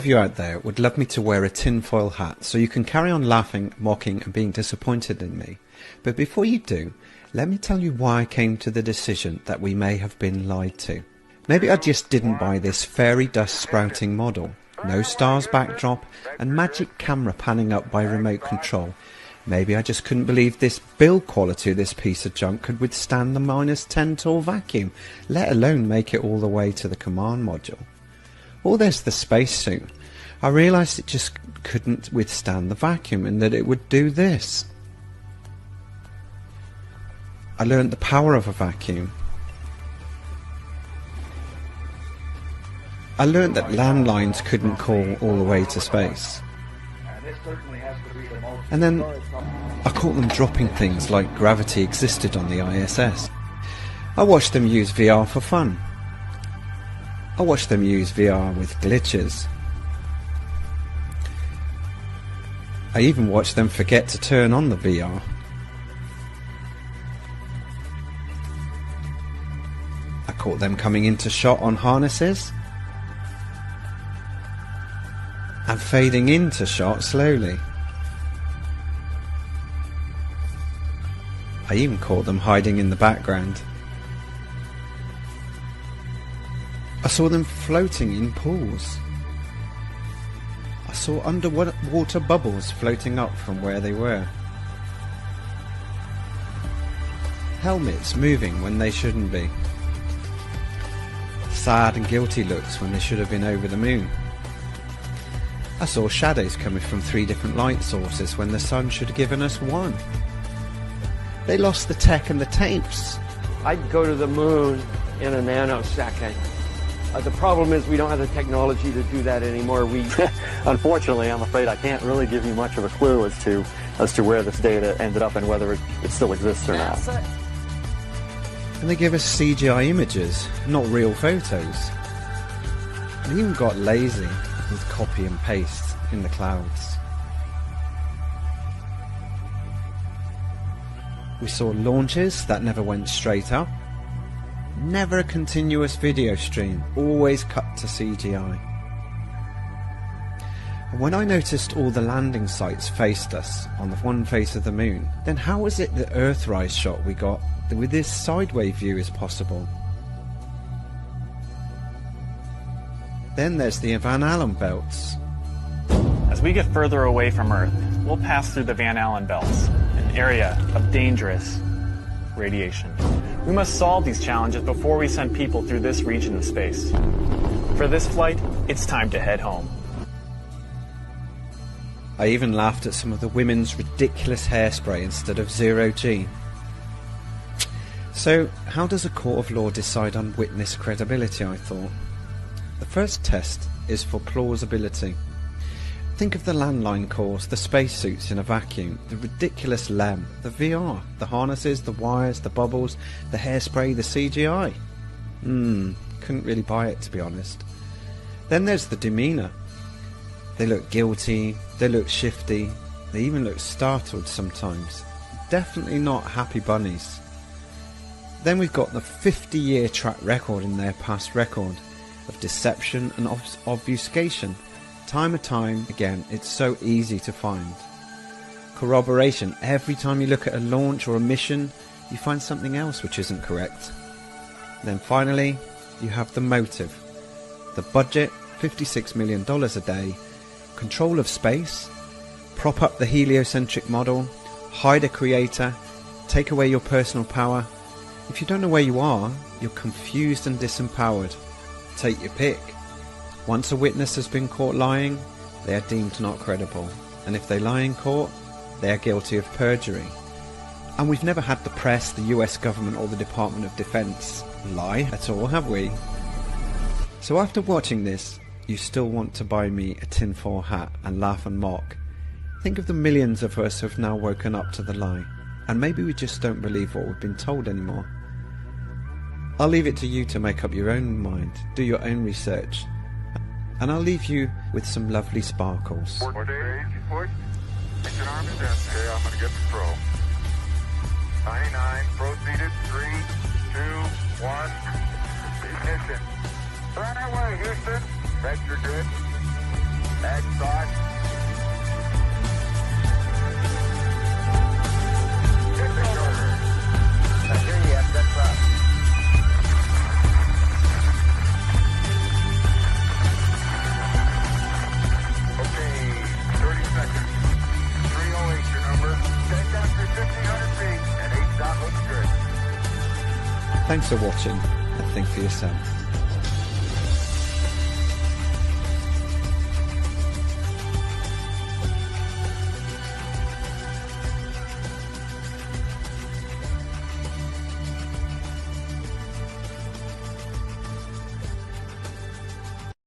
Of you out there would love me to wear a tinfoil hat so you can carry on laughing, mocking and being disappointed in me. But before you do, let me tell you why I came to the decision that we may have been lied to. Maybe I just didn't buy this fairy dust sprouting model. No stars backdrop and magic camera panning up by remote control. Maybe I just couldn't believe this build quality of this piece of junk could withstand the -10 torr vacuum, let alone make it all the way to the command module. Or there's the spacesuit. I realised it just couldn't withstand the vacuum and that it would do this. I learned the power of a vacuum. I learned that landlines couldn't call all the way to space. And then I caught them dropping things like gravity existed on the ISS. I watched them use VR for fun. I watched them use VR with glitches. I even watched them forget to turn on the VR. I caught them coming into shot on harnesses and fading into shot slowly. I even caught them hiding in the background. I saw them floating in pools. I saw underwater bubbles floating up from where they were. Helmets moving when they shouldn't be. Sad and guilty looks when they should have been over the moon. I saw shadows coming from 3 different light sources when the sun should have given us 1. They lost the tech and the tapes. I'd go to the moon in a nanosecond. The problem is we don't have the technology to do that anymore. Unfortunately, I'm afraid I can't really give you much of a clue as to where this data ended up and whether it still exists or not. And they give us CGI images, not real photos. They even got lazy with copy and paste in the clouds. We saw launches that never went straight up. Never a continuous video stream, always cut to CGI. And when I noticed all the landing sites faced us on the one face of the moon, then how was it the Earthrise shot we got with this sideways view is possible? Then there's the Van Allen belts. As we get further away from Earth, we'll pass through the Van Allen belts, an area of dangerous radiation. We must solve these challenges before we send people through this region of space. For this flight, it's time to head home. I even laughed at some of the women's ridiculous hairspray instead of 0G. So, how does a court of law decide on witness credibility, I thought? The first test is for plausibility. Think of the landline calls, the spacesuits in a vacuum, the ridiculous LEM, the VR, the harnesses, the wires, the bubbles, the hairspray, the CGI. Couldn't really buy it, to be honest. Then there's the demeanour. They look guilty, they look shifty, they even look startled sometimes. Definitely not happy bunnies. Then we've got the 50-year track record in their past record of deception and obfuscation. Time and time again, it's so easy to find. Corroboration. Every time you look at a launch or a mission, you find something else which isn't correct. Then finally, you have the motive. The budget, $56 million a day, control of space, prop up the heliocentric model, hide a creator, take away your personal power. If you don't know where you are, you're confused and disempowered. Take your pick. Once a witness has been caught lying, they are deemed not credible, and if they lie in court, they are guilty of perjury. And we've never had the press, the US government or the Department of Defense lie at all, have we? So after watching this, you still want to buy me a tinfoil hat and laugh and mock. Think of the millions of us who have now woken up to the lie, and maybe we just don't believe what we've been told anymore. I'll leave it to you to make up your own mind, do your own research, and I'll leave you with some lovely sparkles. 4 days, push. Engine arm is in. Okay, I'm going to get the pro. 99, proceeded, 3, 2, 1. Ignition. Right away, Houston. Vector good. Thanks for watching, and think for yourself.